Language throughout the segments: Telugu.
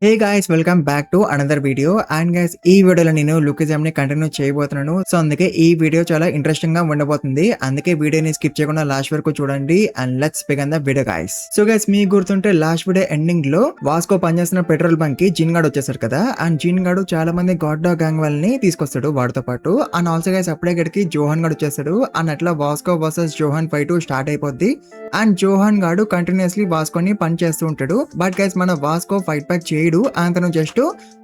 Hey guys, welcome back to another video. And guys, ఈ వీడియోలో నేను లుకిజం ని కంటిన్యూ చేయబోతున్నాను. సో అందుకే ఈ వీడియో చాలా ఇంట్రెస్టింగ్ గా ఉండబోతుంది. అందుకే వీడియోని స్కిప్ చేయకుండా లాస్ట్ వరకు చూడండి. And let's begin the video guys. So guys, మీకు గుర్తుంటే లాస్ట్ వీడియో ఎండింగ్ లో వాస్కో పనిచేస్తున్న పెట్రోల్ బంక్ కి జిన్ గాడు వచ్చేసారు కదా. అండ్ జిన్ గాడు చాలా మంది గాడ్ డాగ్ గ్యాంగ్ వాళ్ళని తీసుకొస్తాడు వాడితో పాటు. అండ్ ఆల్సో గైస్, అప్పుడే గడికి జోహన్ గాడు వచ్చేసాడు. అండ్ అట్లా వాస్కో వర్సెస్ జోహన్ ఫైట్ స్టార్ట్ అయిపోద్ది. అండ్ జోహన్ గాడు కంటిన్యూస్లీ వాస్కోని పని చేస్తూ ఉంటాడు. బట్ గైస్, మన వాస్కో ఫైట్ బ్యాక్ చేయడు. అతను జస్ట్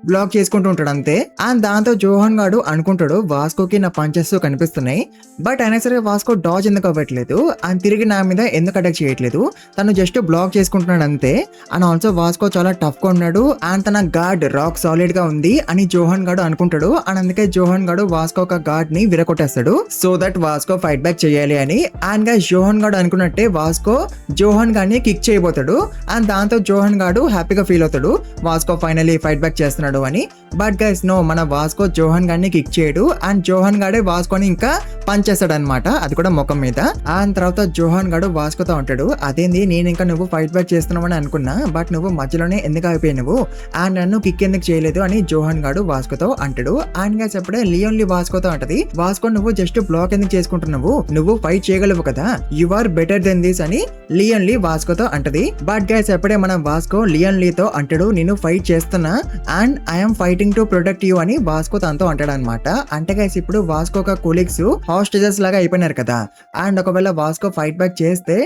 బ్లాక్ చేసుకుంటూ ఉంటాడు అంతే. అండ్ దాంతో జోహన్ గాడు అనుకుంటాడు వాస్కోకి నా పంచెస్ కనిపిస్తున్నాయి, బట్ అయినా సరే వాస్కో డాజ్ ఎందుకు అవ్వట్లేదు అండ్ తిరిగి నా మీద ఎందుకు అటాక్ చేయట్లేదు, తను జస్ట్ బ్లాక్ చేసుకుంటున్నాడు అంతే. అండ్ ఆల్సో వాస్కో చాలా టఫ్ గా ఉన్నాడు అండ్ తన గార్డ్ రాక్ సాలిడ్ గా ఉంది అని జోహన్ గాడు అనుకుంటాడు. అండ్ అందుకే జోహన్ గాడు వాస్కో ఒక గార్డ్ ని విరగొట్టేస్తాడు so that Vasco fight back చేయాలి అని. అండ్ గైస్, జోహన్ గాడు అనుకున్నట్టే వాస్కో జోహన్ గాడిని కిక్ చేయబోతాడు. అండ్ దాంతో జోహన్ గాడు హ్యాపీగా ఫీల్ అవుతాడు వాస్కో ఫైనలీ ఫైట్ బ్యాక్ చేస్తున్నాడు అని. బట్ గైస్ నో, మన వాస్కో జోహన్ గాడిని కిక్ చేయడు. అండ్ జోహన్ గాడే వాస్కోని ఇంకా పంచ్ చేస్తాడు అనమాట, అది కూడా ముఖం మీద. అండ్ తర్వాత జోహన్ గాడు వాస్కోతో ఉంటాడు, అదేంది నేను ఇంకా నువ్వు ఫైట్ బ్యాక్ చేస్తున్నావని అనుకున్నా, బట్ నువ్వు మధ్యలోనే ఎందుకు అయిపోయావు నువ్వు అండ్ నన్ను కిక్ ఎందుకు చేయలేదు అని జోహన్ గాడు వాస్కోతో అంటాడు. అండ్ గైస్, అప్పుడే లియోన్లీ వాస్కోతో అంటది, వాస్కో నువ్వు జస్ట్ బ్లాక్ ఎందుకు చేసుకుంటున్నావు, నువ్వు ఫైట్ చేయగలవు కదా, you are better than this అని లియోన్లీ వాస్కోతో అంటది. బట్ గైస్, అప్పుడే మన వాస్కో లియోన్లీతో అంటాడు, నేను ఫైట్ చేస్తున్నా and I'm fighting to protect you అని వాస్కో తనతో అంటాడు అనమాట. అంటే గైస్, ఇప్పుడు వాస్కో ఒక కొలీగ్స్ హాస్టేజెస్ లాగా అయిపోయినారు కదా. అండ్ ఒకవేళ వాస్కో ఫైట్ బ్యాక్ చేస్తే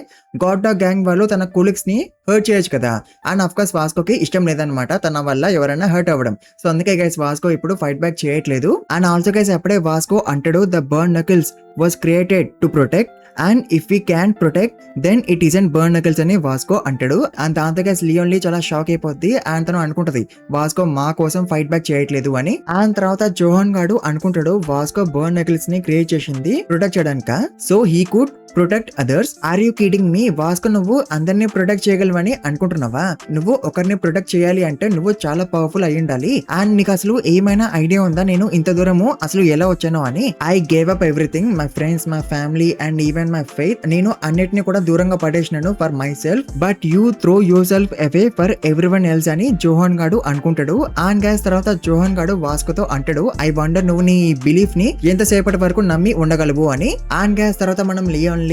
గాడ్ డాగ్ గ్యాంగ్ వాళ్ళు తన కొలీగ్స్ ని హర్ట్ చేయొచ్చు కదా. అండ్ అఫ్ కోర్స్ వాస్కోకి ఇష్టం లేదనమాట తన వల్ల ఎవరైనా హర్ట్ అవ్వడం. సో అందుకే గైస్ వాస్కో ఇప్పుడు ఫైట్ బ్యాక్ చేయట్లేదు. అండ్ ఆల్సో గైస్, అప్పుడే వాస్కో అంటాడు, the Burn Knuckles was created to protect and if we can protect then it isn't Burn Knuckles అని వాస్కో అంటాడు. అండ్ దాంతో గైస్ లియోన్లీ చాలా షాక్ అయిపోద్ది. అండ్ తను అనుకుంటది వాస్కో మా కోసం ఫైట్ బ్యాక్ చేయట్లేదు అని. అండ్ తర్వాత జోహన్ గాడు అనుకుంటాడు వాస్కో బర్న్ నకిల్స్ ని క్రియేట్ చేసింది ప్రొటెక్ట్ చేయడానిక, so he could protect others. Are you kidding me? Vasco నువ్వు అందరినీ ప్రొటెక్ట్ చేయగలవని అనుకుంటున్నావా? నువ్వు ఒకరిని ప్రొటెక్ట్ చేయాలి అంటే నువ్వు చాలా పవర్ఫుల్ అయి ఉండాలి. అండ్ నీకు అసలు ఏమైనా ఐడియా ఉందా నేను ఇంత దూరము అసలు ఎలా వచ్చానో అని? I gave up everything, my friends, my family and even my faith. నేను అన్నిటిని కూడా దూరంగా పడేసినాను for myself, but you throw yourself away for everyone else అని జోహన్ గాడు అనుకుంటాడు. అండ్ గైస్, తర్వాత జోహన్ గాడు వాస్కోతో అంటాడు, ఐ వండర్ నువ్వు నీ బిలీఫ్ ని ఎంతసేపటి వరకు నమ్మి ఉండగలవు అని. అండ్ గైస్, తర్వాత మనం లియోన్లీ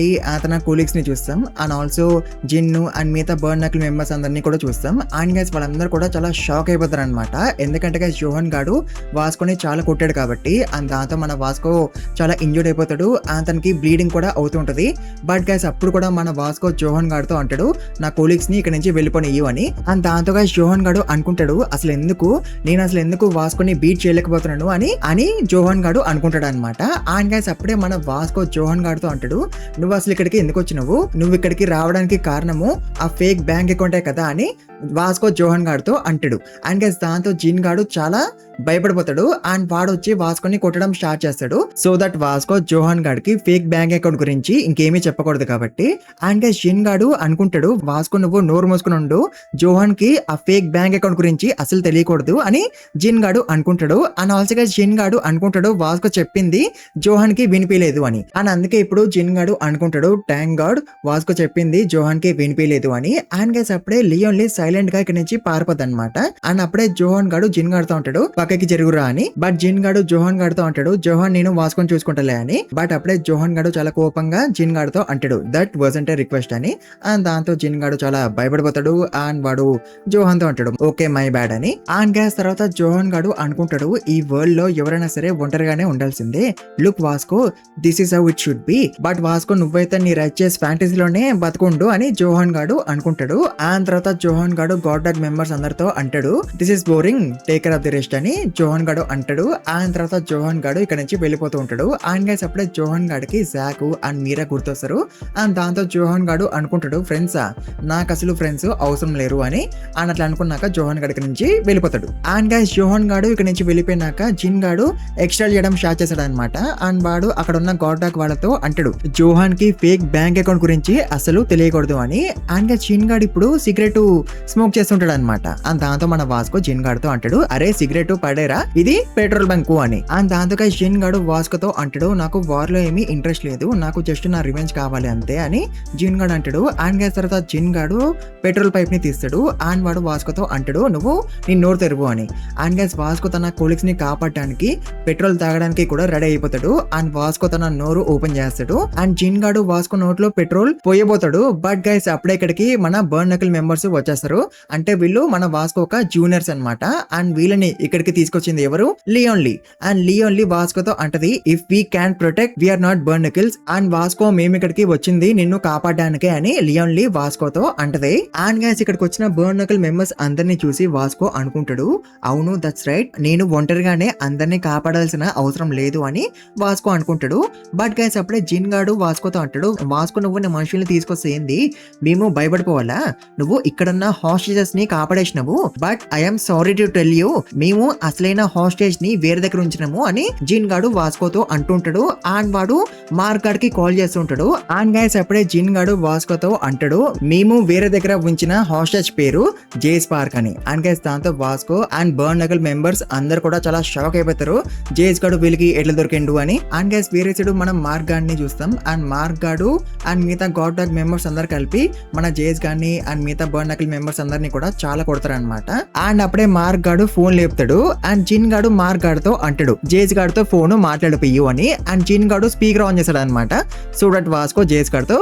తన కొలీగ్స్ ని చూస్తాం. అండ్ ఆల్సో జిన్ను అండ్ మిగతా బర్న్ నకిల్ మెంబర్స్ అందరినీ కూడా చూస్తాం. అండ్ గైస్, వాళ్ళందరూ కూడా చాలా షాక్ అయిపోతారు అనమాట, ఎందుకంటే గైస్ జోహన్ గాడు వాస్కోని చాలా కొట్టాడు కాబట్టి. అండ్ దాంతో మన వాస్కో చాలా ఇంజూర్డ్ అయిపోతాడు, అతనికి బ్లీడింగ్ కూడా అవుతుంటది. బట్ గైస్, అప్పుడు కూడా మన వాస్కో జోహన్ గాడితో అంటాడు, నా కొలీగ్స్ ని ఇక్కడ నుంచి వెళ్ళిపోనియ్యు అని. అండ్ దాంతో గైస్ జోహన్ గాడు అనుకుంటాడు, నేను అసలు ఎందుకు వాస్కోని బీట్ చేయలేకపోతున్నాను అని జోహన్ గాడు అనుకుంటాడు అనమాట. అండ్ గైస్, అప్పుడే మన వాస్కో జోహన్ గాడితో అంటాడు, నువ్వు అసలు ఇక్కడికి ఎందుకు వచ్చినావు, నువ్వు ఇక్కడికి రావడానికి కారణము ఆ ఫేక్ బ్యాంక్ అకౌంటే కదా అని వాస్కో జోహన్ గాడితో అంటాడు. అండ్ గైస్, దాంతో జిన్ గాడు చాలా భయపడిపోతాడు అండ్ వాడు వచ్చి వాస్కోని కొట్టడం స్టార్ట్ చేస్తాడు. సో దట్ వాస్కో జోహన్ గాడికి ఫేక్ బ్యాంక్ అకౌంట్ గురించి ఇంకేమీ చెప్పకూడదు కాబట్టి. అండ్ గైస్, జిన్ గాడు అనుకుంటాడు, వాస్కో నువ్వు నోరు మూసుకుని ఉండు, జోహన్ కి ఆ ఫేక్ బ్యాంక్ అకౌంట్ గురించి అసలు తెలియకూడదు అని జిన్ గాడు అనుకుంటాడు. అండ్ ఆల్సో గైస్, జిన్ గాడు అనుకుంటాడు వాస్కో చెప్పింది జోహన్ కి వినిపించలేదు అని. అండ్ అందుకే ఇప్పుడు జిన్ గాడు అనుకుంటాడు, థ్యాంక్ గాడ్ వాస్కో చెప్పింది జోహన్ కి వినిపించలేదు అని. అండ్ గైస్, అప్పుడే లియోన్లీ సైలెంట్ గా ఇక్కడ నుంచి పారిపోద్ది అనమాట. అండ్ అప్పుడే జోహన్ గాడు జిన్ గాడుతో ఉంటాడు, పక్కకి జరుగురా అని. బట్ జిన్ గాడు జోహన్ గాడుతో అంటాడు, జోహన్ నేను వాస్కోని చూసుకుంటలే అని. బట్ అప్పుడే జోహన్ గాడు చాలా కోపంగా జిన్ గాడుతో అంటాడు, దట్ వాజంట్ ఏ రిక్వెస్ట్ అని. అండ్ దాంతో జిన్ గాడు చాలా భయపడిపోతాడు అండ్ వాడు జోహన్ తో అంటాడు, ఓకే మై బ్యాడ్ అని. అండ్ గ్యాస్, తర్వాత జోహన్ గాడు అనుకుంటాడు, ఈ వరల్డ్ లో ఎవరైనా సరే ఒంటరిగానే ఉండాల్సిందే, look Vasco this is how it should be. But Vasco నువ్వైతే నీ రైచెస్ ఫ్యాంటసీలోనే బతుకుండు అని జోహన్ గాడు అనుకుంటాడు. అండ్ తర్వాత జోహన్ గాడు గాడ్ డాగ్ మెంబర్స్ అందరితో అంటాడు, this is boring, take care of the rest అని జోహన్ గాడు అంటాడు. అండ్ తర్వాత జోహన్ గాడు ఇక్కడ నుంచి వెళ్ళిపోతూ ఉంటాడు. అండ్ గైస్, అప్పుడే జోహన్ గాడికి జాక్ అండ్ మీరా గుర్తొస్తారు. అండ్ దాంతో జోహన్ గాడు అనుకుంటాడు, ఫ్రెండ్సా, నాకు అసలు ఫ్రెండ్స్ అవసరం లేరు అని. అండ్ అట్లా అనుకున్నాక జోహన్ గాడి నుంచి వెళ్ళిపోతాడు. అండ్ గైస్, జోహన్ గాడు ఇక్కడ నుంచి వెళ్ళిపోయినాక జిన్ గాడు ఎక్స్ట్రా చేయడం స్టార్ట్ చేస్తాడు అనమాట. అండ్ వాడు అక్కడ ఉన్న గాడ్ డాగ్ వాళ్ళతో అంటాడు, జోహన్ కి ఫేక్ బ్యాంక్ అకౌంట్ గురించి అసలు తెలియకూడదు అని. అండ్ జిన్ గాడు ఇప్పుడు సిగరెట్ స్మోక్ చేస్తుంటాడు అనమాట. అండ్ దాంతో మన వాస్కో జిన్ గాడితో అంటాడు, అరే సిగరెట్ పడేరా, ఇది పెట్రోల్ బంక్ అని. అండ్ దాంతో గైస్ జిన్ గాడు వాస్కోతో అంటాడు, నాకు వార్ లో ఏమీ ఇంట్రెస్ట్ లేదు, నాకు జస్ట్ నా రివెంజ్ కావాలి అంతే అని జిన్ గాడు అంటాడు. అండ్ గైస్ తర్వాత జిన్ గాడు పెట్రోల్ పైప్ ని తీస్తాడు. అండ్ వాడు వాస్కోతో అంటాడు, నువ్వు నీ నోరు తెరువు అని. అండ్ గైస్ వాస్కో తన కొలీగ్స్ ని కాపాడడానికి పెట్రోల్ తాగడానికి కూడా రెడీ అయిపోతాడు. అండ్ వాస్కో తన నోరు ఓపెన్ చేస్తాడు. అండ్ జిన్ గాడు వాస్కో నోట్లో పెట్రోల్ పోయబోతాడు. బట్ గైస్ అప్పుడే ఇక్కడికి మన బర్న్ నకిల్ మెంబర్స్ వచ్చేస్తారు. అంటే వీళ్ళు మన వాస్కో ఒక జూనియర్స్ అన్నమాట. అండ్ వీళ్ళని ఇక్కడికి తీసుకొచ్చింది ఎవరు, Leon Lee. And Leon Lee వాస్కోతో అంటది, if we can protect we are not Burn Knuckles. And Vasco మేము ఇక్కడికి వచ్చింది నిన్ను కాపాడడానికే అని లియోన్ లీ వాస్కోతో అంటది. అండ్ గైస్ ఇక్కడికి వచ్చిన బర్న్ నకిల్ మెంబర్స్ అందరినీ చూసి వాస్కో అనుకుంటాడు, అవును దట్స్ రైట్, నేను ఒంటరిగానే అందరినీ కాపాడాల్సిన అవసరం లేదు అని వాస్కో అనుకుంటాడు. బట్ గైస్ అప్పుడే జిన్ గాడు వాస్కోతో అంటాడు, వాస్కో నువ్వు నా మనుషుల్ని తీసుకొస్తే ఏంది, మేము భయపడిపోవాలా, నువ్వు ఇక్కడున్న హాస్టేజెస్ ని కాపాడేసినావు, but I'm sorry to tell you, మేము అసలైన హాస్టేజ్ ని వేరే దగ్గర ఉంచినాము అని జిన్ గాడు వాస్కోతో అంటుంటాడు. అండ్ వాడు మార్క్ గాడ్ కి కాల్ చేస్తుంటాడు. అండ్ గైస్ అప్పుడే జిన్ గాడు వాస్కోతో అంటాడు, మేము వేరే దగ్గర ఉంచిన హాస్టేజ్ పేరు జేస్ పార్క్ అని. అండ్ గైస్ దాంతో వాస్కో అండ్ బర్న్ నకిల్ మెంబర్స్ అందరు కూడా చాలా షాక్ అయిపోతారు, జేస్ గాడు వీళ్ళకి ఎట్లా దొరికిండు అని. అండ్ గైస్ వేరే సైడ్ మనం మార్క్ గాడ్ ని చూస్తాం. అండ్ మార్క్ గాడు అండ్ మిగతా గాడ్ డాగ్ మెంబర్స్ అందరు కలిపి మన జేస్ గాడిని అండ్ మిగతా బర్న్ నకిల్ మెంబర్స్ అందరినీ కూడా చాలా కొడతారు అనమాట. అండ్ అప్పుడే మార్క్ గాడు ఫోన్ లేపుతాడు. అండ్ జిన్ గాడు మార్క్ గాడ్ తో అంటాడు, జేస్ గాడ్ తో ఫోన్ మాట్లాడిపోయు అని. అండ్ జిన్ గాడు స్పీకర్ ఆన్ చేస్తాడు అనమాట, సో దట్ వాస్కో జేస్ గాడ్ తో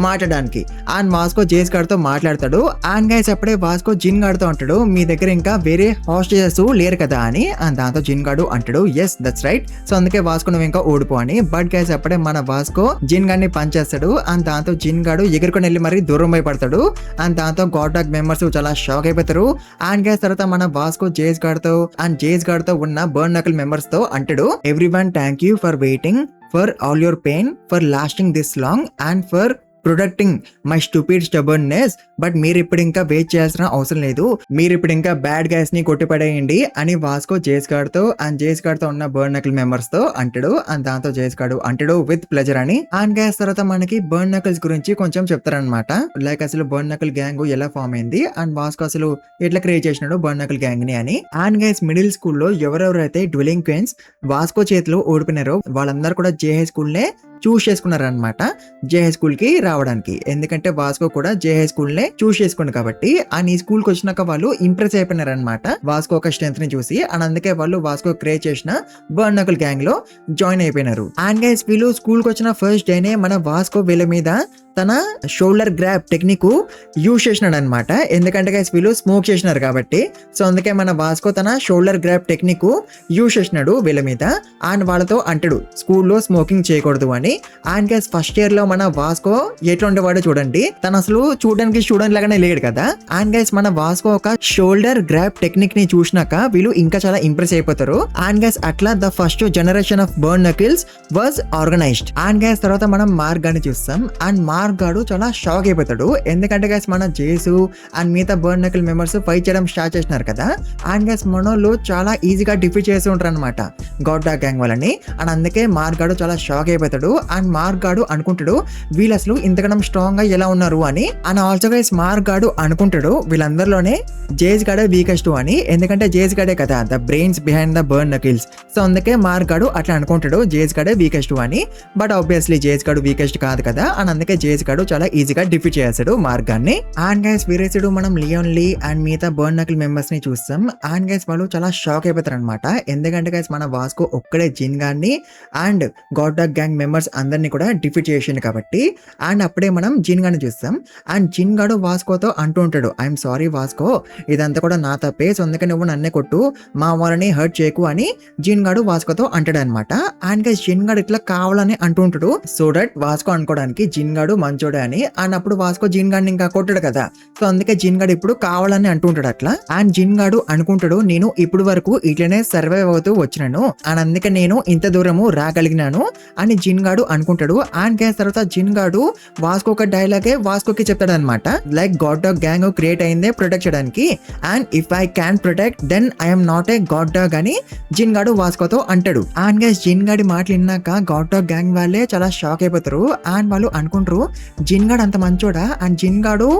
మాట్లాడడానికి. అండ్ వాస్కో జేస్ గాడ్ తో మాట్లాడతాడు. అండ్ గైస్ అప్పుడే వాస్కో జిన్ గాడ్ తో అంటాడు, మీ దగ్గర ఇంకా వేరే హాస్టేజెస్ లేరు కదా అని. అండ్ దాంతో జిన్ గాడు అంటాడు, ఎస్ దట్స్ రైట్, సో అందుకే వాస్కో నువ్వు ఇంకా ఓడిపో అని. బట్ గైస్ అప్పుడే మన వాస్కో జిన్ గాడిని పనిచేస్తాడు. అండ్ దాంతో జిన్ గాడు ఎగురుకొని వెళ్ళి మరి దూరం భయపడతాడు. అండ్ దాంతో గాడ్ డాగ్ మెంబర్స్ చాలా షాక్ అయిపోతారు. అండ్ గైస్ తర్వాత మన వాస్కో జేస్ గాడ్ తో అండ్ జేస్ గాడ్ తో ఉన్న బర్న్ నకిల్ మెంబర్స్ తో అంటాడు, everyone thank you for waiting, for all your pain, for lasting this long and for protecting my stupid stubbornness. But మీరు ఇప్పుడు ఇంకా వెయిట్ చేయాల్సిన అవసరం లేదు, మీరు ఇప్పుడు ఇంకా బ్యాడ్ గైస్ ని కొట్టిపడేయండి అని వాస్కో జేస్ గాడ్ తో అండ్ జేస్ గాడ్ తో ఉన్న బర్న్ నకిల్ మెంబర్స్ తో అంటాడు. అండ్ దాంతో జేస్ గాడు అంటాడు, విత్ ప్లెజర్ అని. అండ్ గైస్ తర్వాత మనకి బర్న్ నకిల్స్ గురించి కొంచెం చెప్తారనమాట, లైక్ అసలు బర్న్ నకిల్ గ్యాంగ్ ఎలా ఫామ్ అయింది అండ్ వాస్కో అసలు ఎట్లా క్రియేట్ చేసినాడు బర్న్ నకిల్ గ్యాంగ్ ని అని. అండ్ గైస్ మిడిల్ స్కూల్లో ఎవరెవరైతే డ్వెలింగ్ క్వీన్స్ వాస్కో చేతిలో ఓడిపోయినారో వాళ్ళందరూ కూడా జేహే స్కూల్ నే చూస్ చేసుకున్నారనమాట జేహే స్కూల్ కి రావడానికి. ఎందుకంటే వాస్కో కూడా జేహే స్కూల్ నే చూస్ చేసుకుంది కాబట్టి. అండ్ ఈ స్కూల్ కి వచ్చినాక వాళ్ళు ఇంప్రెస్ అయిపోయినారు అనమాట వాస్కో ఒక స్ట్రెంత్ ని చూసి. అండ్ అందుకే వాళ్ళు వాస్కో క్రియేట్ చేసిన బర్న్ నకిల్ గ్యాంగ్ లో జాయిన్ అయిపోయినారు. అండ్ గైస్ వీళ్ళు స్కూల్ కి వచ్చిన ఫస్ట్ డేనే మన వాస్కో వీళ్ళ మీద తన షోల్డర్ గ్రాబ్ టెక్నిక్ యూజ్ చేసినాడు అనమాట. ఎందుకంటే గైస్ వీళ్ళు స్మోక్ చేసినారు కాబట్టి. సో అందుకే మన వాస్కో తన షోల్డర్ గ్రాబ్ టెక్నిక్ యూజ్ చేసినాడు వీళ్ళ మీద. అండ్ వాళ్ళతో అంటాడు స్కూల్లో స్మోకింగ్ చేయకూడదు అని. అండ్ గైస్ ఫస్ట్ ఇయర్ లో మన వాస్కో ఎట్లా ఉండేవాడో చూడండి, తను అసలు చూడడానికి స్టూడెంట్ లాగానే లేడు కదా. అండ్ గైస్ మన వాస్కో ఒక షోల్డర్ గ్రాబ్ టెక్నిక్ ని చూసినాక వీళ్ళు ఇంకా చాలా ఇంప్రెస్ అయిపోతారు. అండ్ గైస్ అట్లా the first generation of Burn knuckles was organised. And guys తర్వాత మనం మార్క్ గాని చూస్తాం. అండ్ మార్క్ గాడు చాలా షాక్ అయిపోతాడు. ఎందుకంటే గైస్ మన జేసు అండ్ మిగతా బర్న్ నకిల్ మెంబర్స్ ఫైట్ చేయడం స్టార్ట్ చేసినారు కదా. అండ్ గైస్ మనోళ్ళు చాలా ఈజీగా డిఫీట్ చేస్తూ ఉంటారు అనమాట గాడ్ డాగ్ గ్యాంగ్ వాళ్ళని. అండ్ అందుకే మార్క్ గాడు చాలా షాక్ అయిపోతాడు. అండ్ మార్క్ గాడు అనుకుంటాడు వీళ్ళు అసలు ఇంతకన్నా స్ట్రాంగ్ గా ఎలా ఉన్నారు అని. అండ్ ఆల్సో గైస్ మార్క్ గాడు అనుకుంటాడు వీళ్ళందరిలోనే జేస్ గాడే వీకెస్ట్ అని. ఎందుకంటే జేస్ గాడే కదా the brains behind the Burn knuckles. So అందుకే మార్క్ గాడు అట్లా అనుకుంటాడు జేస్ గాడే వీకెస్ట్ అని. బట్ ఆబ్వియస్లీ జేస్ గాడు వీకెస్ట్ కాదు కదా. అండ్ అందుకే జేస్ గాడు చాలా ఈజీగా డిఫీట్ చేస్తాడు మార్క్ గాన్ని. అండ్ గైస్ వీరేసుడు మనం లియోన్ లీ అండ్ మిగతా బర్న్ నకిల్ మెంబర్స్ ని చూస్తాం. అండ్ గైస్ వాళ్ళు చాలా షాక్ అయిపోతారు అనమాట. ఎందుకంటే గైస్ మన వాస్కో ఒక్కడే జిన్ గాన్ని and God Dog gang members అందరినీ కూడా డిఫీట్ చేసిండు కాబట్టి. అండ్ అప్పుడే మనం జిన్ గాని చూస్తాం. అండ్ జిన్ గాడు వాస్కోతో అంటూ ఉంటాడు, ఐఎమ్ సారీ వాస్కో, ఇదంతా కూడా నా తప్పే, సో అందుకే నువ్వు నన్నే కొట్టు, మా వాళ్ళని హర్ట్ చేయకు అని జిన్ గాడు వాస్కోతో అంటాడు అనమాట. అండ్ గైస్ జిన్ గాడు ఇట్లా కావాలని అంటూ ఉంటాడు సో దట్ వాస్కో అనుకోవడానికి జిన్ గాడు మంచోడే అని. అండ్ అప్పుడు వాస్కో జిన్ గాడిని ఇంకా కొట్టాడు కదా. సో అందుకే జిన్ గాడు ఇప్పుడు కావాలని అంటుంటాడు అట్లా. అండ్ జిన్ గాడు అనుకుంటాడు నేను ఇప్పుడు వరకు ఇట్లనే సర్వైవ్ అవుతూ వచ్చినాను అండ్ అందుకే నేను ఇంత దూరము రాగలిగినాను అని జిన్ గాడు అనుకుంటాడు. అండ్ గైస్ తర్వాత జిన్ గాడు వాస్కో ఒక డైలాగే వాస్కోకి చెప్తాడు అనమాట, like God Dog gang create అయిందే ప్రొటెక్ట్ చేయడానికి. And if I can protect then I'm not a God Dog అని జిన్ గాడు వాస్కోతో అంటాడు. అండ్ గైస్ జిన్ గాడి మాటలు విన్నాక గాడ్ డాగ్ గ్యాంగ్ వాళ్ళే చాలా షాక్ అయిపోతారు. అండ్ వాళ్ళు అనుకుంటారు జిన్ గాడు అంత మంచోడా అండ్ జిన్ గాడు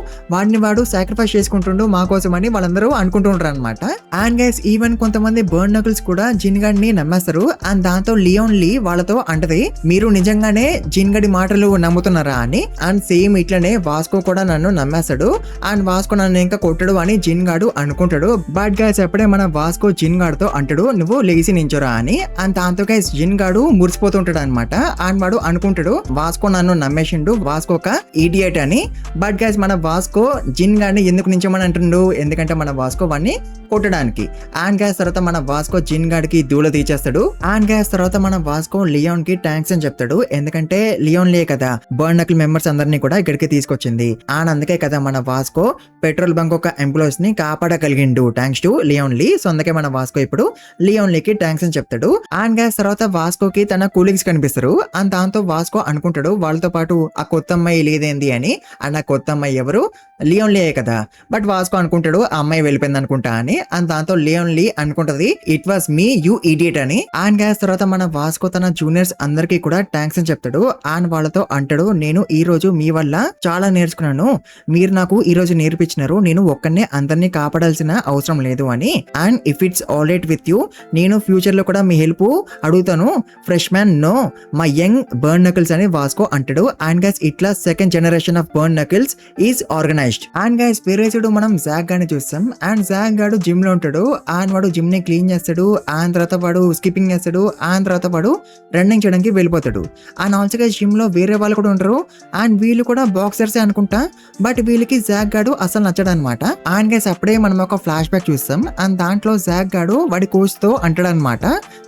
వాడు సాక్రిఫైస్ చేసుకుంటుండు మా కోసం అని వాళ్ళందరూ అనుకుంటుంటారు అనమాట. అండ్ గైస్ ఈవెన్ కొంతమంది బర్న్ నకిల్స్ కూడా జిన్ గాడిని నమ్మేస్తారు. అండ్ దాంతో లియోన్ లీ వాళ్ళతో అంటది, మీరు నిజంగానే జిన్ గడి మాటలు నమ్ముతున్నారా అని. అండ్ సేమ్ ఇట్లనే వాస్కో కూడా నన్ను నమ్మేస్తాడు అండ్ వాస్కో నన్ను ఇంకా కొట్టడు అని జిన్ గాడు అనుకుంటాడు. బట్ గైస్ ఎప్పుడే మన వాస్కో జిన్ గాడితో అంటాడు, నువ్వు లేచి నించోరా అని. అండ్ దాంతో గైస్ జిన్ గాడు మురిసిపోతుంటాడు అనమాట. అండ్ వాడు అనుకుంటాడు వాస్కో నన్ను నమ్మేసిండు, వాస్కో ఒక ఇడియట్ అని. బట్ గైస్ మన వాస్కో జిన్ గాడిని ఎందుకు నించోమని అంటుండు, ఎందుకంటే మన వాస్కో వాడిని కొట్టడానికి. అండ్ గ్యాస్ తర్వాత మన వాస్కో జిన్ గాడికి దూల తీచేస్తాడు. అండ్ గ్యాస్ తర్వాత మన వాస్కో లియోన్ కి థ్యాంక్స్ అని చెప్తాడు, ఎందుకంటే లియోన్ లే కదా బర్న్ నకిల్ మెంబర్స్ అందరినీ కూడా ఇక్కడికి తీసుకొచ్చింది. అండ్ అందుకే కదా మన వాస్కో పెట్రోల్ బంక్ ఒక ఎంప్లాయీస్ ని కాపాడగలిగిండు thanks to Leon Lee. So అందుకే మన వాస్కో ఇప్పుడు లియోన్ లీకి థ్యాంక్స్ అని చెప్తాడు. అండ్ గ్యాస్ తర్వాత వాస్కోకి తన కూలీగ్స్ కనిపిస్తారు. అండ్ దాంతో వాస్కో అనుకుంటాడు వాళ్ళతో పాటు ఆ కొత్త అమ్మాయి లేదేంది అని. అండ్ ఆ కొత్త అమ్మాయి ఎవరు, లియోన్ లే కదా. బట్ వాస్కో అనుకుంటాడు ఆ అమ్మాయి వెళ్ళిపోయింది అనుకుంటా అని. అండ్ దాంతో లియోన్ లీ అనుకుంటది it was me you idiot అని. అండ్ గ్యాస్ తర్వాత మన వాస్కో తన జూనియర్స్ అందరికీ కూడా థ్యాంక్స్ అని చెప్తాడు. అండ్ వాళ్ళతో అంటాడు, నేను ఈ రోజు మీ వల్ల చాలా నేర్చుకున్నాను, మీరు నాకు ఈ రోజు నేర్పించినారు, నేను ఒక్కనే అందరినీ కాపాడాల్సిన అవసరం లేదు అని. And if it's all right with you, నేను ఫ్యూచర్ లో కూడా మీ హెల్ప్ అడుగుతాను, freshman no my young Burn Knuckles అని వాస్కో అంటాడు. అండ్ గైస్ ఇట్లా second generation of Burn Knuckles is organized. And guys వేరే సైడ్ మనం జాక్ గాని చూస్తాం. అండ్ జాక్ గాడు జిమ్ లో ఉంటాడు. అండ్ వాడు జిమ్ ని క్లీన్ చేస్తాడు. అండ్ తర్వాత వాడు స్కిప్పింగ్ చేస్తాడు. అండ్ తర్వాత వాడు రన్నింగ్ చేయడానికి వెళ్ళిపోతాడు. అండ్ ఆల్సో గైస్ జిమ్ లో వేరే వాళ్ళు కూడా ఉంటారు. అండ్ వీళ్ళు కూడా బాక్సర్స్ అనుకుంటా. బట్ వీళ్ళకి జాక్ గాడు అసలు నచ్చడు అనమాట. అండ్ గైస్ అప్పుడే మనం ఒక ఫ్లాష్ బ్యాక్ చూస్తాం. అండ్ దాంట్లో జాక్ గాడు వాడి కోచ్ తో అంటాడు అనమాట,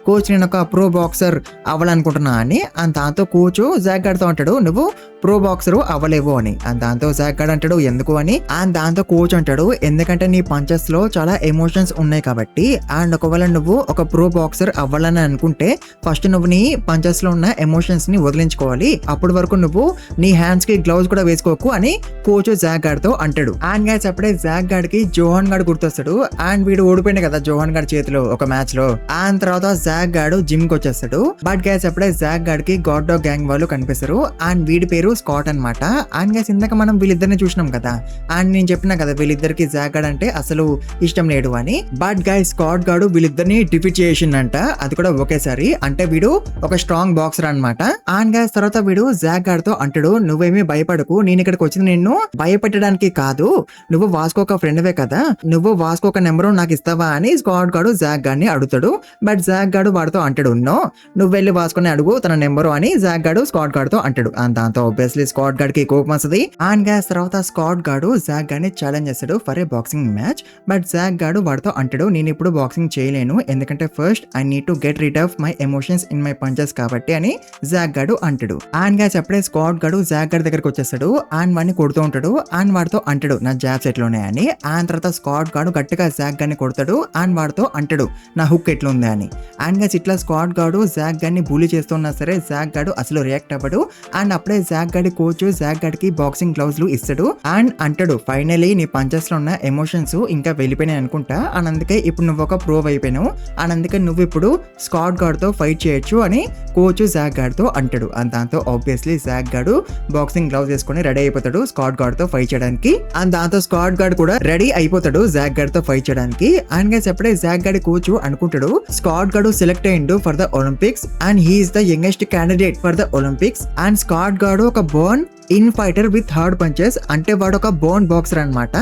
కోచ్ నేను ఒక ప్రో బాక్సర్ అవ్వాలనుకుంటున్నా అని. అండ్ దాంతో కోచ్ జాక్ గాడితో అంటాడు, నువ్వు ప్రో బాక్సర్ అవ్వలేవు అని. అండ్ దాంతో జాక్ గాడు అంటాడు ఎందుకు అని. అండ్ దాంతో కోచ్ అంటాడు, ఎందుకంటే నీ పంచెస్ లో చాలా ఎమోషన్స్ ఉన్నాయి కాబట్టి. అండ్ ఒకవేళ నువ్వు ఒక ప్రో బాక్సర్ అవ్వాలని అనుకుంటే ఫస్ట్ నువ్వు నీ పంచెస్ లో ఉన్న ఎమోషన్స్ ని వదిలించుకోవాలి, అప్పటి వరకు నువ్వు నీ హ్యాండ్స్ కి గ్లౌజ్ కూడా వేసుకోకు అని కోచ్ జాక్ గాడితో అంటాడు. అండ్ గైస్ అప్పుడే జాక్ గాడికి జోహాన్ గాడు గుర్తొస్తాడు. అండ్ వీడు ఓడిపోయింది కదా జోహాన్ గాడి చేతిలో ఒక మ్యాచ్ లో. అండ్ తర్వాత జాక్ గాడు జిమ్ కి వచ్చేస్తాడు. బట్ గైస్ అప్పుడే జాక్ గాడికి గాడ్ డాగ్ గ్యాంగ్ వాళ్ళు కనిపిస్తారు. అండ్ వీడి పేరు స్కాట్ అనమాట. అండ్ గైస్ ఇందాక మనం వీళ్ళిద్దరిని చూసినాం కదా. అండ్ నేను చెప్పినా కదా వీళ్ళిద్దరికి జాక్ గాడ్ అంటే అసలు ఇష్టం లేదు అని. బట్ గైస్ స్కాట్ గాడు వీళ్ళిద్దరిని డిఫీట్ చేసిండంట, అది కూడా ఒకేసారి. అంటే వీడు ఒక స్ట్రాంగ్ బాక్సర్ అనమాట. అండ్ గైస్ తర్వాత వీడు జాక్ గాడితో అంటాడు, నువ్వేమీ భయపడకు, నేను ఇక్కడికి వచ్చింది నిన్ను భయపెట్టడానికి కాదు, నువ్వు వాస్కో ఒక ఫ్రెండ్వే కదా, నువ్వు వాస్కో ఒక నెంబరు నాకు ఇస్తావా అని స్కాట్ గాడు జాక్ గాడిని అడుగుతాడు. బట్ జాక్ గాడు వాడితో అంటాడు, నో నువ్వు వెళ్ళి వాస్కోని అడుగు తన నెంబరు అని జాక్ గాడు స్కాట్ గాడితో అంటాడు. అండ్ దాంతో ఆబ్వియస్లీ స్కాట్ గాడికి కోపం వస్తుంది. అండ్ గైస్ తర్వాత స్కాట్ గాడు జాక్ గాడిని ఛాలెంజ్ చేస్తాడు for a boxing match. But Jack గాడు వాడితో అంటాడు, నేను ఇప్పుడు బాక్సింగ్ చేయలేను, ఎందుకంటే first I need to get rid of my emotions in my punches కాబట్టి అని జాక్ గాడు అంటాడు. అండ్ గైస్ అప్పుడే స్కాట్ గాడు జాక్ గాడి దగ్గరకు వచ్చేస్తాడు. అండ్ వాడిని కొడుతూ ఉంటాడు. అండ్ వాడితో అంటాడు నా జాబ్స్ ఎట్లున్నాయి అని. అండ్ తర్వాత స్కాట్ గాడు గట్టిగా జాక్ గాడిని కొడతాడు. అండ్ వాడితో అంటాడు నా హుక్ ఎట్లుంది అని. అండ్ గైస్ ఇట్లా స్కాట్ గాడు జాక్ గాడిని బులీ చేస్తున్నా సరే జాక్ గాడు అసలు రియాక్ట్ అవ్వడు. అండ్ అప్పుడే జాక్ గాడి కోచ్ జాక్ గాడికి బాక్సింగ్ గ్లౌజ్లు ఇస్తాడు. అండ్ అంటాడు ఫైనలీ నీ పంచెస్ లో ఉన్న ఎమోషన్స్ ఇంకా వెళ్ళిపోయినాయి అనుకుంటా, అండ్ అందుకే ఇప్పుడు నువ్వు ఒక ప్రో అయిపోయినావు, అండ్ అందుకే నువ్వు ఇప్పుడు స్కాట్ గాడ్ తో ఫైట్ చేయొచ్చు అని కోచ్ జాక్ గాడ్ తో అంటాడు. అండ్ దాంతో ఆబ్వియస్లీ జాక్ గాడు బాక్సింగ్ గ్లౌజ్ వేసుకొని రెడీ అయిపోతాడు స్కాట్ గాడ్ తో ఫైట్ చేయడానికి. అండ్ దాంతో స్కాట్ గాడ్ కూడా రెడీ అయిపోతాడు జాక్ గాడ్ తో ఫైట్ చేయడానికి. అండ్ గైస్ అప్పుడే జాక్ గాడి కోచ్ అనుకుంటాడు స్కాట్ గాడు సెలెక్ట్ అయ్యిండు for the Olympics and he is the youngest candidate for the Olympics. And Scott గాడు ఒక Born in fighter with hard punches, అంటే వాడు ఒక బోర్న్ బాక్సర్ అనమాట.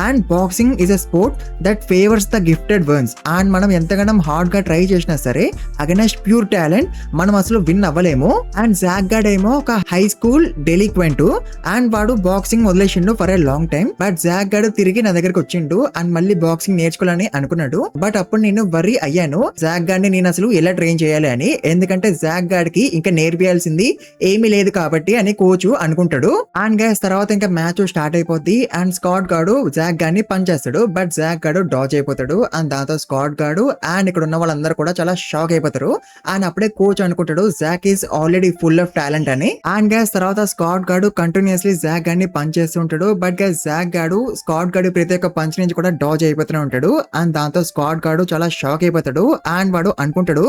And boxing is a sport that favours the gifted once. And మనం ఎంతగానో హార్డ్ గా ట్రై చేసినా సరే అగైనెస్ట్ ప్యూర్ టాలెంట్ మనం అసలు విన్ అవ్వలేము. అండ్ జాక్ గాడ్ ఏమో ఒక హై స్కూల్ డెలిక్వెంట్ అండ్ వాడు బాక్సింగ్ వదిలేసిండు for a long time. But Jack గాడ్ తిరిగి నా దగ్గరకు వచ్చిండు అండ్ మళ్ళీ బాక్సింగ్ నేర్చుకోవాలని అనుకున్నాడు. బట్ అప్పుడు నేను వర్రీ అయ్యాను జాక్ గాడ్ ని నేను అసలు ఎలా ట్రైన్ చేయాలి అని, ఎందుకంటే జాక్ గాడ్ కి ఇంకా నేర్పియాల్సింది ఏమీ లేదు కాబట్టి అని కోచ్ అనుకుంటాడు. అండ్ గైస్ తర్వాత ఇంకా మ్యాచ్ స్టార్ట్ అయిపోద్ది. అండ్ స్కాట్ గాడు జాక్ గాడిని పంచ్ చేస్తాడు. బట్ జాక్ గాడు డాజ్ అయిపోతాడు. అండ్ దాంతో స్కాట్ గాడు అండ్ ఇక్కడ ఉన్న వాళ్ళందరూ కూడా చాలా షాక్ అయిపోతారు. అండ్ అప్పుడే కోచ్ అనుకుంటాడు Jack is already full of talent అని. అండ్ గైస్ తర్వాత స్కాట్ గాడు కంటిన్యూస్లీ జాక్ గాడిని పంచ్ చేస్తూ ఉంటాడు. బట్ గైస్ జాక్ గాడు స్కాట్ గాడి ప్రతి ఒక్క పంచ్ నుంచి కూడా డాజ్ అయిపోతూనే ఉంటాడు. అండ్ దాంతో స్కాట్ గాడు చాలా షాక్ అయిపోతాడు. అండ్ వాడు అనుకుంటాడు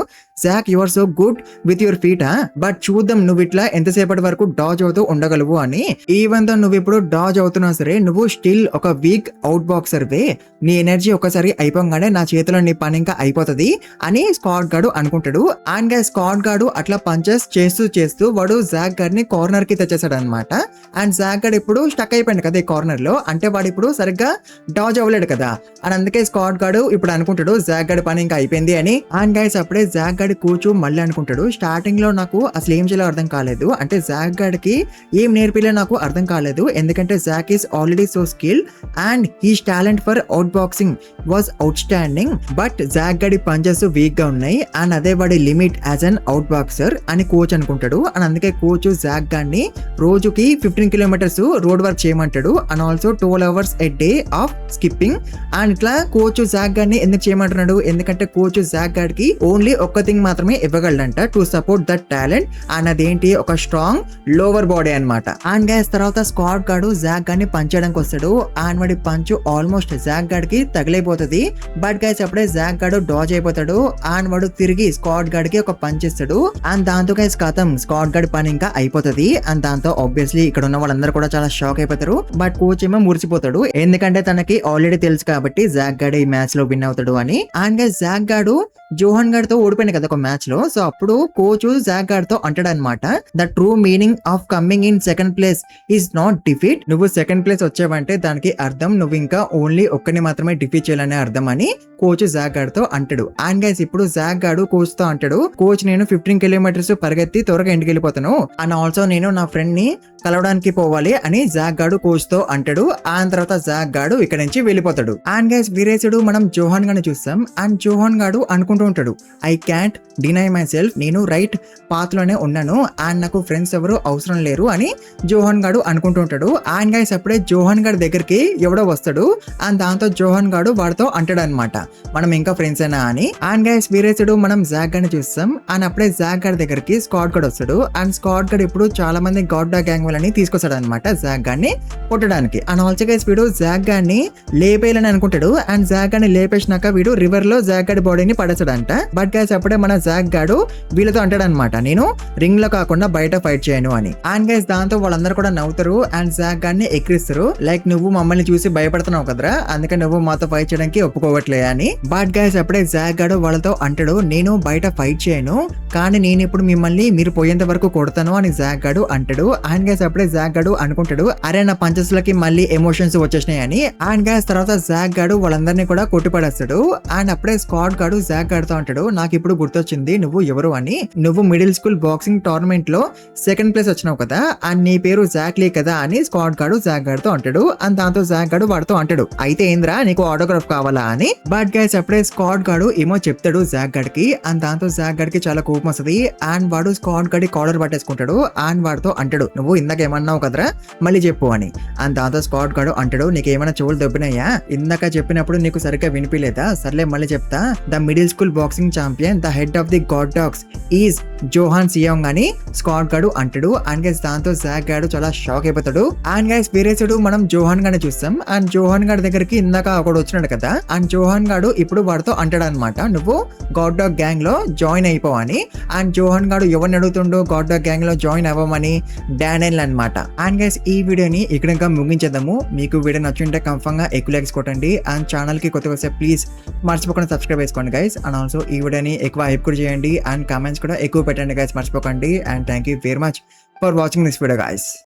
Jack you are so good with your feet, but చూద్దాం నువ్వు ఇట్లా ఎంతసేపటి వరకు డాజ్ అవుతూ ఉండగలవు అని. ఈవెన్ దో నువ్వు ఇప్పుడు డాజ్ అవుతున్నా సరే నువ్వు స్టిల్ ఒక వీక్ అవుట్ బాక్సర్ వే. నీ ఎనర్జీ ఒకసారి అయిపోగానే నా చేతిలో నీ పని ఇంకా అయిపోతుంది అని స్కాట్ గాడు అనుకుంటాడు. అండ్ స్కాట్ గాడు అట్లా పంచెస్ చేస్తూ చేస్తూ వాడు జాక్ గాడిని కార్నర్ కి తెచ్చేసాడు అనమాట. అండ్ జాక్ గాడు ఇప్పుడు స్టక్ అయిపోయింది కదా ఈ కార్నర్ లో, అంటే వాడు ఇప్పుడు సరిగ్గా డాజ్ అవ్వలేడు కదా. అండ్ అందుకే స్కాట్ గాడు ఇప్పుడు అనుకుంటాడు జాక్ గాడి పని ఇంకా అయిపోయింది అని. అండ్ గైస్ అప్పుడే జాక్ గాడి కూర్చు మళ్ళీ అనుకుంటాడు, స్టార్టింగ్ లో నాకు అసలు ఏం చేయాలో అర్థం కాలేదు, అంటే జాక్ గాడికి ఏం నేర్పిలే నాకు అర్థం కాలేదు, ఎందుకంటే Jack is already so skill and he's talent for out boxing was outstanding. But Jack గాడి పంచెస్ వీక్ గా ఉన్నాయి అండ్ అదే వాడి limit as an out boxer అని కోచ్ అనుకుంటాడు. అండ్ అందుకే కోచ్ జాక్ గాడిని రోజుకి 15 కిలోమీటర్స్ రోడ్ వర్క్ చేయమంటాడు and also 12 hours a day of skipping. And ఇట్లా కోచ్ జాక్ గాడిని ఎందుకు చేయమంటున్నాడు, ఎందుకంటే కోచ్ జాక్ గాడికి ఓన్లీ ఒక్క థింగ్ మాత్రమే ఇవ్వగలడంట to support that talent, and అదేంటి ఒక స్ట్రాంగ్ లోవర్ బాడీ అనమాట. అండ్ గైస్ తర్వాత స్కాట్ గాడు జాక్ గాడిని పంచడానికి వస్తాడు అండ్ వాడి పంచ్ ఆల్మోస్ట్ జాక్ గాడికి తగిలిపోతుంది. బట్ గైస్ అప్పుడే జాక్ గాడు డాజ్ అయిపోతాడు అండ్ వాడు తిరిగి స్కాట్ గాడికి ఒక పంచ్ ఇస్తాడు అండ్ దాంతో గైస్ కథం స్కాట్ గాడి పని ఇంకా అయిపోతుంది. అండ్ దాంతో ఆబ్వియస్లీ ఇక్కడ ఉన్న వాళ్ళందరూ కూడా చాలా షాక్ అయిపోతారు. బట్ కోచ్ ఏమో మురిసిపోతాడు, ఎందుకంటే తనకి ఆల్రెడీ తెలుసు కాబట్టి జాక్ గాడు ఈ మ్యాచ్ లో విన్ అవుతాడు అని. అండ్ గైస్ జాక్ గాడు జోహన్ గాడితో ఓడిపోయింది కదా ఒక మ్యాచ్ లో, సో అప్పుడు కోచ్ జాక్ గాడితో అంటాడు అనమాట, the true meaning of coming in second place is not defeat. నువ్వు సెకండ్ ప్లేస్ వచ్చావంటే దానికి అర్థం నువ్వు ఇంకా ఓన్లీ ఒక్కని మాత్రమే డిఫీట్ చేయాలనే అర్థం అని కోచ్ జాక్ గాడితో అంటాడు. అండ్ గైస్ ఇప్పుడు జాక్ గాడు కోచ్ తో అంటాడు, కోచ్ నేను 15 కిలోమీటర్స్ పరిగెత్తి త్వరగా ఇంటికి వెళ్ళిపోతాను అండ్ ఆల్సో నేను నా ఫ్రెండ్ ని కలవడానికి పోవాలి అని జాక్ గాడు కోచ్ తో అంటాడు. ఆ తర్వాత జాక్ గాడు ఇక్కడ నుంచి వెళ్ళిపోతాడు. అండ్ గైస్ వీరేసుడు మనం జోహన్ గాని చూస్తాం అండ్ జోహన్ గాడు అనుకుంటూ ఉంటాడు, I can't deny my self, నేను రైట్ పాత్ లోనే ఉన్నాను అండ్ నాకు ఫ్రెండ్స్ ఎవరు అవసరం లేరు అని జోహన్ గాడు అనుకుంటూ ఉంటాడు. అండ్ గైస్ అప్పుడే జోహన్ గాడి దగ్గరికి ఎవడో వస్తాడు అండ్ దాంతో జోహన్ గాడు వాడితో అంటాడు అనమాట, మనం ఇంకా ఫ్రెండ్స్ అయినా అని. అండ్ గైస్ వీరేసుడు మనం జాక్ గాని చూస్తాం అండ్ అప్పుడే జాక్ గాడి దగ్గరికి స్కాట్ గాడు వస్తాడు అండ్ స్కాట్ గాడు ఇప్పుడు చాలా మంది గాడ్డా గ్యాంగ్ వాళ్ళని తీసుకొస్తాడు అనమాట జాక్ గాడిని కొట్టడానికి. అండ్ ఆల్సో గైస్ వీడు జాక్ గాడిని లేపేయాలని అనుకుంటాడు అండ్ జాక్ గాడిని లేపేసినాక వీడు రివర్ లో జాక్ గాడి బాడీని పడేస్తాడంట. బట్ గైస్ అప్పుడే మన జాక్ గాడు వీళ్ళతో అంటాడు అనమాట, నేను రింగ్ లో కాకుండా బయట ఫైట్ చేయను అని. అండ్ గైస్ దాంతో వాళ్ళందరూ కూడా నవ్వుతారు అండ్ జాక్ గాడిని ఎక్కిరిస్తారు, లైక్ నువ్వు మమ్మల్ని చూసి భయపడుతున్నావు కదరా అందుకే నువ్వు మాతో ఫైట్ చేయడానికి ఒప్పుకోవట్లే అని. బట్ గైస్ అప్పుడే జాక్ గాడు వాళ్ళతో అంటాడు, నేను బయట ఫైట్ చేయను కానీ నేను ఇప్పుడు మిమ్మల్ని మీరు పోయేంత వరకు కొడతాను అని జాక్ గాడు అంటాడు. అండ్ గైస్ అప్పుడే జాక్ గాడు అనుకుంటాడు, అరే నా పంచెస్ లకి మళ్ళీ ఎమోషన్స్ వచ్చేసినాయి అని. అండ్ గైస్ తర్వాత జాక్ గాడు వాళ్ళందరినీ కూడా కొట్టిపడేస్తాడు. అండ్ అప్పుడే స్కాట్ గాడు జాక్ గాడితో అంటాడు, నాకు ఇప్పుడు గుర్తొచ్చింది నువ్వు ఎవరు అని, నువ్వు మిడిల్ స్కూల్ బాక్సింగ్ టోర్నమెంట్ లో సెకండ్ ప్లేస్ వచ్చినావు కదా అండ్ నీ పేరు జాక్ లీ కదా అని స్కాట్ గాడు జాక్ గాడితో అంటాడు. అండ్ దాంతో జాక్ గాడు వాడితో అంటాడు, అయితే ఏంద్రా నీకు ఆటోగ్రాఫ్ కావాలా అని. బట్ గైస్ అప్పుడే స్కాట్ గాడు ఏమో చెప్తాడు జాక్ గాడికి అండ్ దాంతో జాక్ గాడికి చాలా కోపం వస్తుంది అండ్ వాడు స్కాట్ గాడి కాలర్ పట్టేసుకుంటాడు అండ్ వాడితో అంటాడు, నువ్వు ఇందాక ఏమన్నావు కదరా మళ్ళీ చెప్పు అని. అండ్ దాంతో స్కాట్ గాడు అంటాడు, నీకేమైనా చెవులు దొబ్బినాయా, ఇందాక చెప్పినప్పుడు నీకు సరిగ్గా వినిపిలేదా, సర్లే మళ్ళీ చెప్తా, the middle school boxing champion the head of the god dogs is Johan Seong అని స్కాట్ గాడు అంటాడు. అండ్ గైస్ దాంతో జాక్ గాడు చాలా షాక్ అయిపోతాడు. అండ్ గైస్ వేరేసుడు మనం జోహాన్ గాని చూస్తాం అండ్ జోహాన్ గాడి దగ్గరికి ఇందాక ఒకడు వచ్చినాడు కదా అండ్ జోహాన్ గాడు ఇప్పుడు వాడితో అంటాడు అనమాట, నువ్వు గాడ్ డాగ్ గ్యాంగ్ లో జాయిన్ అయిపోవని. అండ్ జోహాన్ గాడు ఎవరిని అడుగుతుండో గాడ్ డాగ్ గ్యాంగ్ లో జాయిన్ అవ్వమని, డానియల్ అనమాట. అండ్ గైస్ ఈ వీడియోని ఇక్కడ ఇంకా ముగించేద్దాము. మీకు వీడియో నచ్చుంటే కన్ఫర్మ్ గా ఎక్కువ లైక్స్ కొట్టండి అండ్ ఛానల్ కి కొత్తగా వస్తే ప్లీజ్ మర్చిపోకుండా సబ్స్క్రైబ్ చేసుకోండి గైస్. అండ్ ఆల్సో ఈ వీడియోని ఎక్కువ హైప్ కూడా చేయండి అండ్ కామెంట్స్ కూడా ఎక్కువ పెట్టండి గైస్, మర్చిపోకండి. And thank you very much for watching this video guys.